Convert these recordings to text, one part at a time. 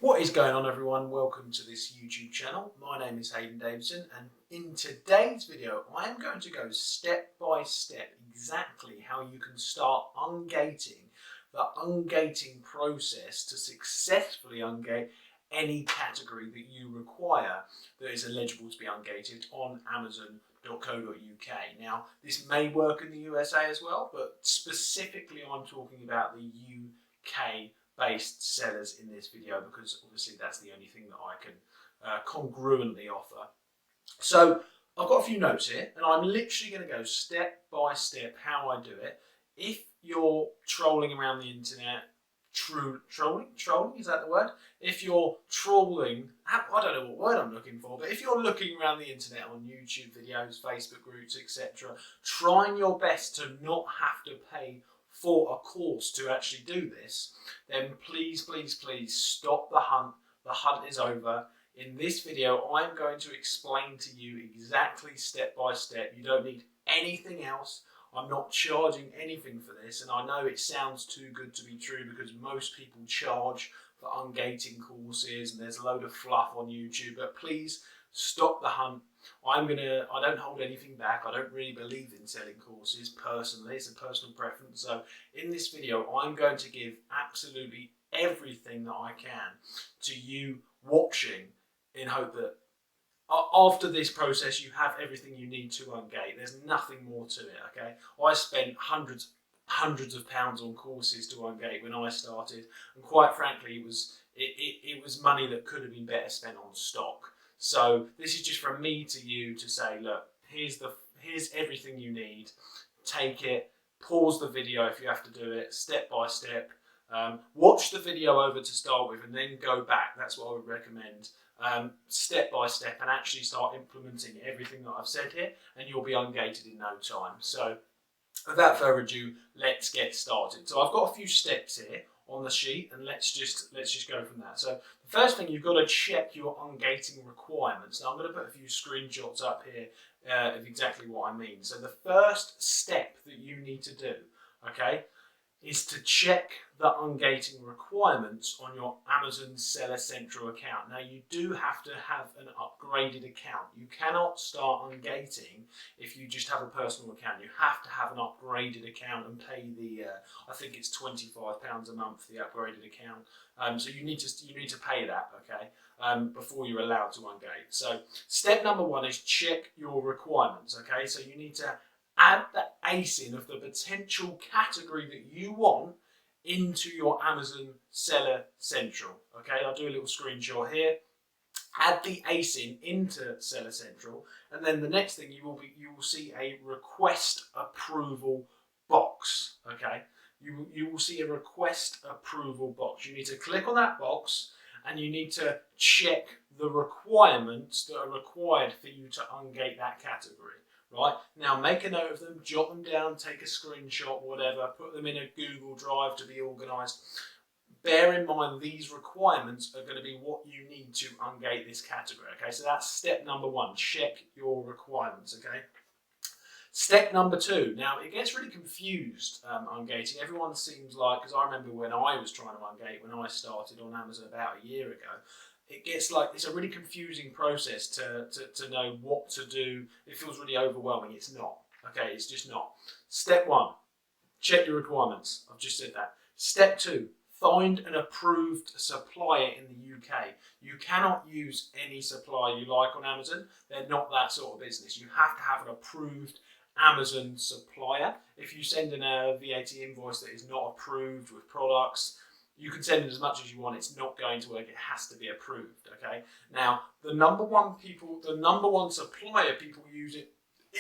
What is going on, everyone? Welcome to this YouTube channel. My name is Hayden Davidson, and in today's video I am going to go step by step exactly how you can start ungating the ungating process to successfully ungate any category that you require that is eligible to be ungated on Amazon.co.uk. Now, this may work in the USA as well, but specifically I'm talking about the UK based sellers in this video because obviously that's the only thing that I can congruently offer. So I've got a few notes here and I'm literally going to go step by step how I do it. If you're trolling around the internet, trolling, is that the word? If you're trawling, I don't know what word I'm looking for, but if you're looking around the internet on YouTube videos, Facebook groups, etc., trying your best to not have to pay for a course to actually do this, then please stop the hunt. The hunt is over. In this video, I'm going to explain to you exactly step by step. You don't need anything else. I'm not charging anything for this, and I know it sounds too good to be true because most people charge for ungating courses and there's a load of fluff on YouTube, but please stop the hunt. I don't hold anything back. I don't really believe in selling courses personally. It's a personal preference. So in this video, I'm going to give absolutely everything that I can to you watching in hope that after this process, you have everything you need to ungate. There's nothing more to it, okay? I spent hundreds of pounds on courses to ungate when I started, and quite frankly, it was money that could have been better spent on stock. So this is just from me to you to say, look, here's everything you need. Take it, pause the video if you have to do it, step by step. Watch the video over to start with and then go back. That's what I would recommend. Step by step and actually start implementing everything that I've said here, and you'll be ungated in no time. So without further ado, let's get started. So I've got a few steps here on the sheet, and let's just go from that. So the first thing, you've got to check your ungating requirements. Now I'm going to put a few screenshots up here of exactly what I mean. So the first step that you need to do, okay, is to check the ungating requirements on your Amazon Seller Central account. Now you do have to have an upgraded account. You cannot start ungating if you just have a personal account. You have to have an upgraded account and pay the, I think it's £25 a month for the upgraded account. So you need to pay that, okay, before you're allowed to ungate. So step number one is check your requirements, okay? So you need to add the ASIN of the potential category that you want into your Amazon Seller Central. Okay, I'll do a little screenshot here. Add the ASIN into Seller Central, and then the next thing you will see a request approval box. Okay, you will see a request approval box. You need to click on that box and you need to check the requirements that are required for you to ungate that category. Right, now make a note of them, jot them down, take a screenshot, whatever, put them in a Google Drive to be organised. Bear in mind these requirements are going to be what you need to ungate this category, okay? So that's step number one, check your requirements, okay? Step number two, now it gets really confused ungating. Everyone seems like, because I remember when I was trying to ungate, when I started on Amazon about a year ago, it gets like, it's a really confusing process to know what to do. It feels really overwhelming. It's not. Okay, it's just not. Step one, check your requirements. I've just said that. Step two, find an approved supplier in the UK. You cannot use any supplier you like on Amazon. They're not that sort of business. You have to have an approved Amazon supplier. If you send in a VAT invoice that is not approved with products, you can send it as much as you want. It's not going to work. It has to be approved. Okay. Now, the number one supplier people use it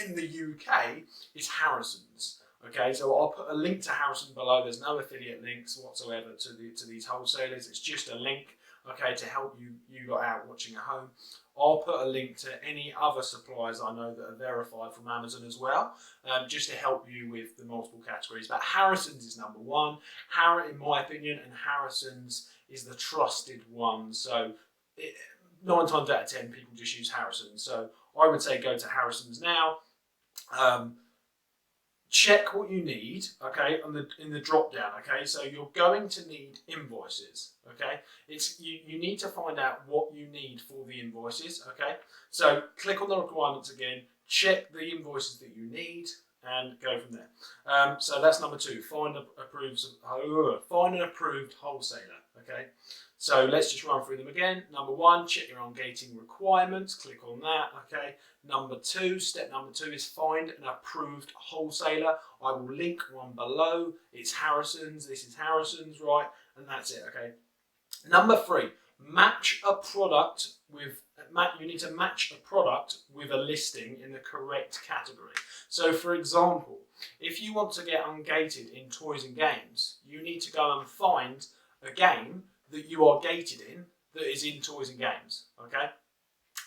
in the UK is Harrison's. Okay. So I'll put a link to Harrison below. There's no affiliate links whatsoever to these wholesalers. It's just a link, okay, to help you lot out watching at home. I'll put a link to any other suppliers I know that are verified from Amazon as well, just to help you with the multiple categories. But Harrison's is number one, in my opinion, and Harrison's is the trusted one. So 9 times out of 10, people just use Harrison's. So I would say go to Harrison's now. check what you need, okay, in the drop down, okay. So you're going to need invoices, okay. You need to find out what you need for the invoices, okay. So click on the requirements again, check the invoices that you need, and go from there. So that's number 2. Find an approved wholesaler, okay. So let's just run through them again. Number 1, check your ungating requirements. Click on that, okay. Step number two is find an approved wholesaler. I will link one below. It's Harrison's. This is Harrison's, right? And that's it, okay. Number 3, match a product with. You need to match a product with a listing in the correct category. So, for example, if you want to get ungated in toys and games, you need to go and find a game that you are gated in that is in toys and games, okay?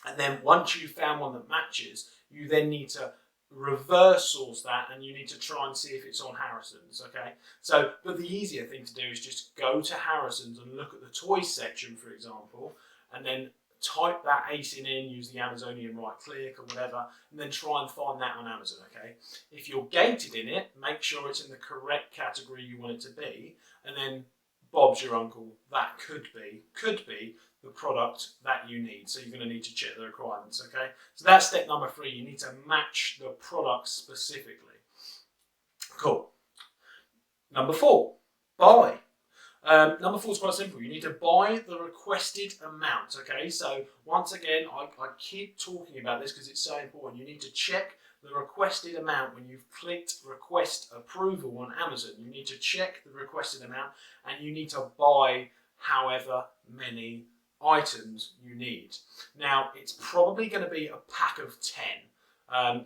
And then once you've found one that matches, you then need to reverse source that, and you need to try and see if it's on Harrison's, okay? So, but the easier thing to do is just go to Harrison's and look at the toys section, for example, and then type that ASIN in, use the Amazonian right click or whatever, and then try and find that on Amazon, okay? If you're gated in it, make sure it's in the correct category you want it to be, and then Bob's your uncle, that could be the product that you need. So you're going to need to check the requirements, okay? So that's step number 3. You need to match the product specifically. Cool. Number 4, buy. Number 4 is quite simple. You need to buy the requested amount, okay? So once again, I keep talking about this because it's so important. You need to check the requested amount when you've clicked request approval on Amazon. You need to check the requested amount, and you need to buy however many items you need. Now, it's probably going to be a pack of 10.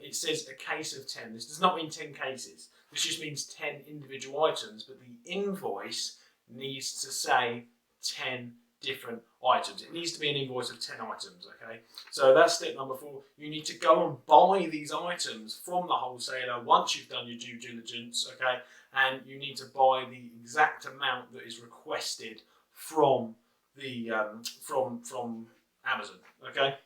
It says a case of 10. This does not mean 10 cases. This just means 10 individual items, but the invoice needs to say 10 different items. It needs to be an invoice of 10 items, okay? So that's step number 4. You need to go and buy these items from the wholesaler once you've done your due diligence, okay? And you need to buy the exact amount that is requested from the from Amazon, okay?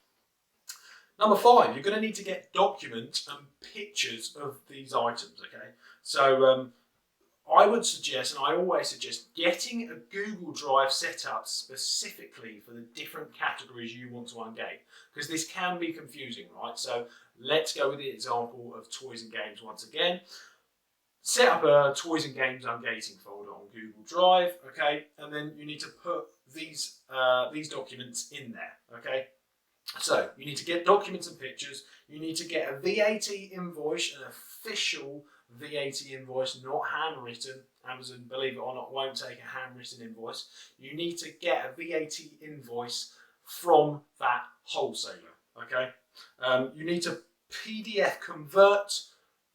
Number 5, you're going to need to get documents and pictures of these items, okay? So I would suggest, and I always suggest, getting a Google Drive set up specifically for the different categories you want to ungate, because this can be confusing, right? So let's go with the example of toys and games once again. Set up a toys and games ungating folder on Google Drive, okay? And then you need to put these documents in there, okay? So you need to get documents and pictures. You need to get a VAT invoice, an official VAT invoice, not handwritten. Amazon, believe it or not, won't take a handwritten invoice. You need to get a VAT invoice from that wholesaler, okay? You need to PDF convert.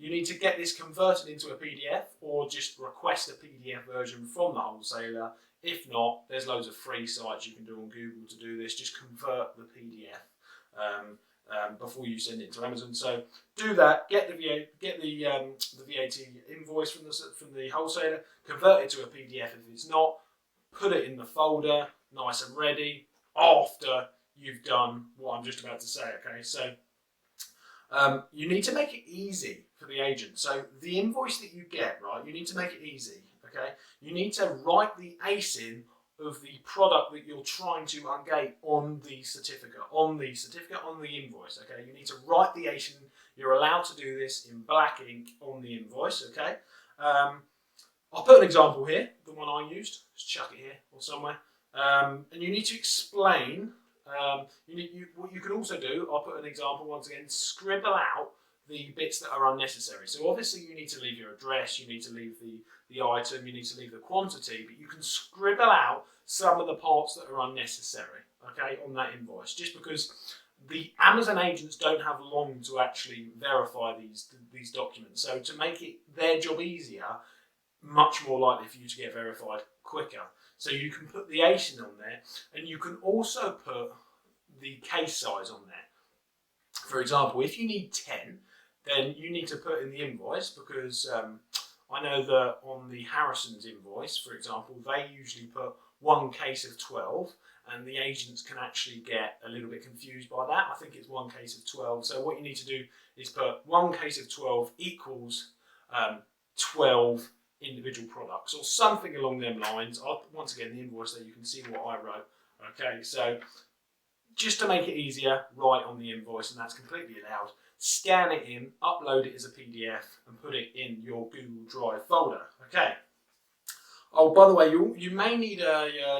You need to get this converted into a PDF, or just request a PDF version from the wholesaler. If not, there's loads of free sites you can do on Google to do this. Just convert the PDF before you send it to Amazon. So do that. Get the VAT invoice from the wholesaler. Convert it to a PDF. If it's not, put it in the folder, nice and ready. After you've done what I'm just about to say. Okay, so you need to make it easy for the agent. So the invoice that you get, right, you need to make it easy, okay? You need to write the ASIN of the product that you're trying to ungate on the certificate, on the invoice, okay? You need to write the ASIN. You're allowed to do this in black ink on the invoice, okay? I'll put an example here, the one I used. Just chuck it here or somewhere. And you need to explain. What you can also do, I'll put an example once again, scribble out the bits that are unnecessary. So obviously you need to leave your address, you need to leave the item, you need to leave the quantity, but you can scribble out some of the parts that are unnecessary, okay, on that invoice, just because the Amazon agents don't have long to actually verify these documents. So to make it their job easier, much more likely for you to get verified quicker. So you can put the ASIN on there, and you can also put the case size on there. For example, if you need 10, then you need to put in the invoice, because I know that on the Harrison's invoice, for example, they usually put 1 case of 12, and the agents can actually get a little bit confused by that. I think it's 1 case of 12. So what you need to do is put 1 case of 12 equals 12 individual products or something along them lines. Once again, the invoice there, you can see what I wrote. Okay, so just to make it easier, write on the invoice, and that's completely allowed. Scan it in, upload it as a PDF, and put it in your Google Drive folder. Okay. Oh, by the way, you may need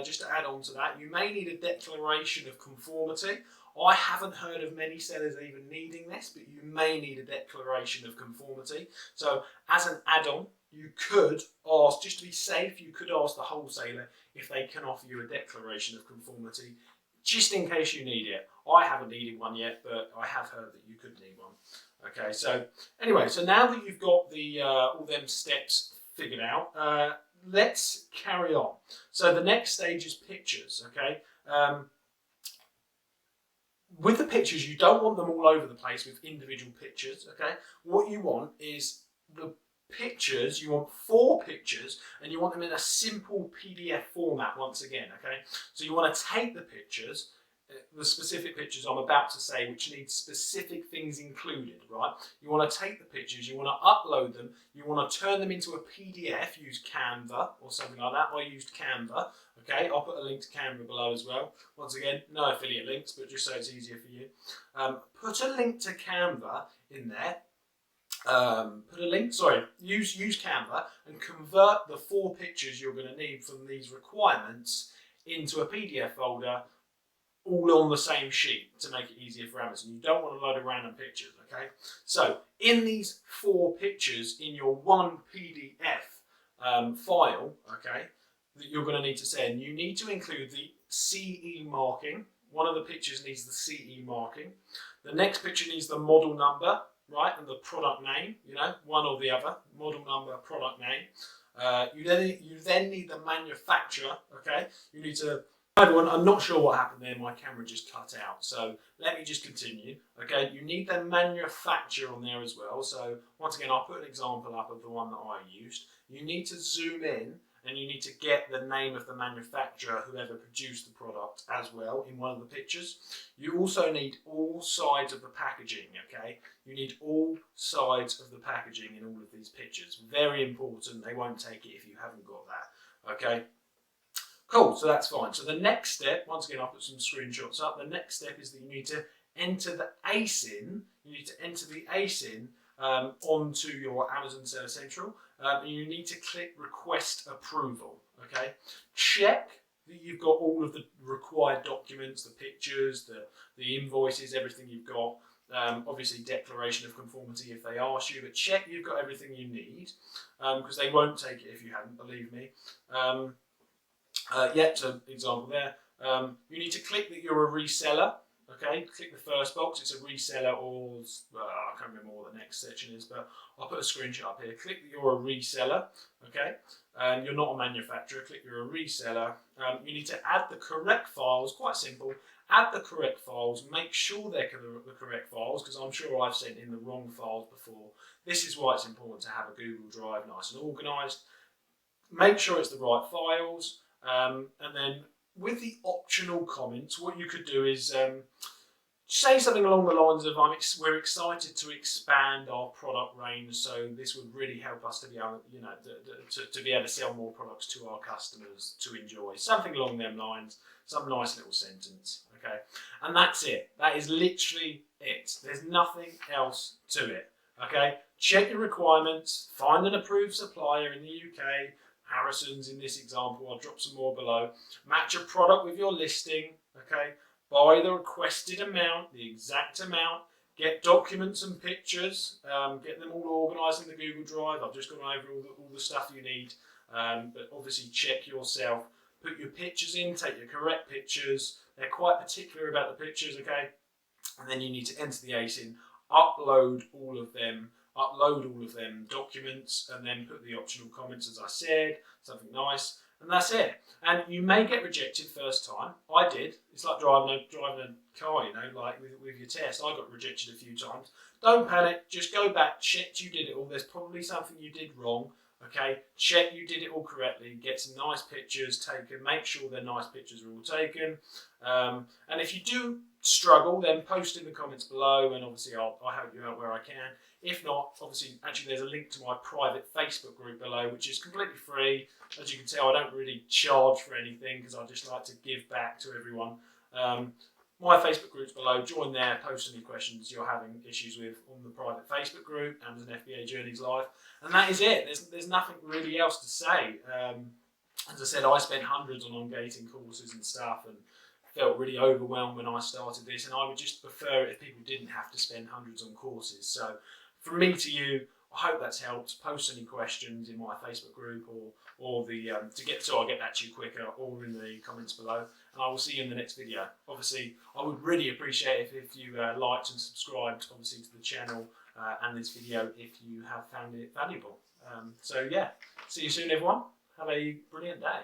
just to add on to that, you may need a declaration of conformity. I haven't heard of many sellers even needing this, but you may need a declaration of conformity. So as an add-on, you could ask, just to be safe, you could ask the wholesaler if they can offer you a declaration of conformity, just in case you need it. I haven't needed one yet, but I have heard that you could need one. Okay, so anyway, so now that you've got the all them steps figured out, let's carry on. So the next stage is pictures, okay? With the pictures, you don't want them all over the place with individual pictures, okay? What you want is the pictures, you want 4 pictures, and you want them in a simple PDF format once again, okay? So you want to take the pictures, the specific pictures I'm about to say, which need specific things included, right? You want to take the pictures, you want to upload them, you want to turn them into a PDF, use Canva or something like that. I used Canva, okay? I'll put a link to Canva below as well. Once again, no affiliate links, but just so it's easier for you. Put a link to Canva in there. Use Canva and convert the 4 pictures you're going to need from these requirements into a PDF folder, all on the same sheet to make it easier for Amazon. You don't want a load of random pictures, okay? So in these 4 pictures in your one PDF file, okay, that you're going to need to send, you need to include the CE marking. One of the pictures needs the CE marking. The next picture needs the model number, right, and the product name, you know, one or the other, model number, product name. You then need the manufacturer, okay? You need to, everyone, I'm not sure what happened there, my camera just cut out, so let me just continue, okay? You need the manufacturer on there as well, so once again, I'll put an example up of the one that I used. You need to zoom in, and you need to get the name of the manufacturer, whoever produced the product, as well in one of the pictures. You also need all sides of the packaging, okay? You need all sides of the packaging in all of these pictures. Very important. They won't take it if you haven't got that, okay? Cool, so that's fine. So the next step, once again, I'll put some screenshots up. The next step is that you need to enter the ASIN. You need to enter the ASIN onto your Amazon Seller Central. And you need to click Request Approval, okay? Check that you've got all of the required documents, the pictures, the invoices, everything you've got. Obviously, declaration of conformity if they ask you, but check you've got everything you need, because they won't take it if you haven't, believe me. So example there. You need to click that you're a reseller. Okay, click the first box. It's a reseller, or I can't remember what the next section is, but I'll put a screenshot up here. Click that you're a reseller. Okay, and you're not a manufacturer. Click you're a reseller. You need to add the correct files. Quite simple. Add the correct files. Make sure they're the correct files, because I'm sure I've sent in the wrong files before. This is why it's important to have a Google Drive nice and organised. Make sure it's the right files, and then with the optional comments, what you could do is say something along the lines of, we're excited to expand our product range, so this would really help us to be able, to be able to sell more products to our customers to enjoy. Something along them lines, some nice little sentence, okay? And that's it. That is literally it. There's nothing else to it, okay? Check your requirements, find an approved supplier in the UK, Harrison's in this example, I'll drop some more below. Match a product with your listing, okay? Buy the requested amount, the exact amount, get documents and pictures, get them all organised in the Google Drive. I've just gone over all the stuff you need, but obviously check yourself. Put your pictures in, take your correct pictures. They're quite particular about the pictures, okay? And then you need to enter the ASIN, upload all of them documents, and then put the optional comments, as I said, something nice, and that's it. And you may get rejected first time. I did. It's like driving a car, like with your test. I got rejected a few times. Don't panic. Just go back, check you did it all. There's probably something you did wrong. Okay, check you did it all correctly, get some nice pictures taken, make sure they're nice pictures are all taken. And if you do struggle, then post in the comments below, and obviously I'll help you out where I can. If not, obviously, actually there's a link to my private Facebook group below, which is completely free. As you can tell, I don't really charge for anything because I just like to give back to everyone. My Facebook group's below. Join there, post any questions you're having issues with on the private Facebook group, Amazon FBA Journeys Live. And that is it. There's nothing really else to say. As I said, I spent hundreds on Ungating courses and stuff and felt really overwhelmed when I started this, and I would just prefer it if people didn't have to spend hundreds on courses. So from me to you, I hope that's helped. Post any questions in my Facebook group or the so I'll get that to you quicker, or in the comments below. And I will see you in the next video. Obviously, I would really appreciate if you liked and subscribed, obviously, to the channel and this video if you have found it valuable. So yeah, see you soon, everyone. Have a brilliant day.